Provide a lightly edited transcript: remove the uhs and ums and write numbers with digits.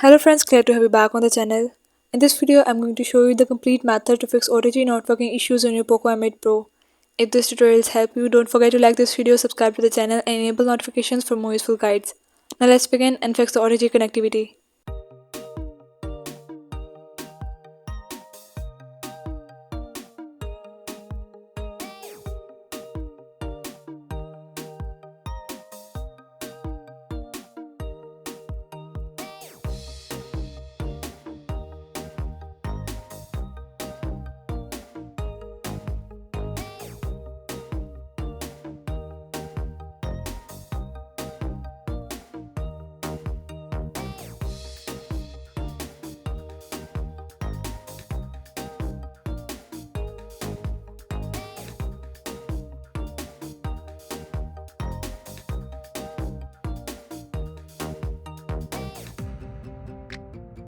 Hello friends, glad to have you back on the channel. In this video, I'm going to show you the complete method to fix OTG not working issues on your Poco M8 Pro. If this tutorials help you, don't forget to like this video, subscribe to the channel and enable notifications for more useful guides. Now let's begin and fix the OTG connectivity.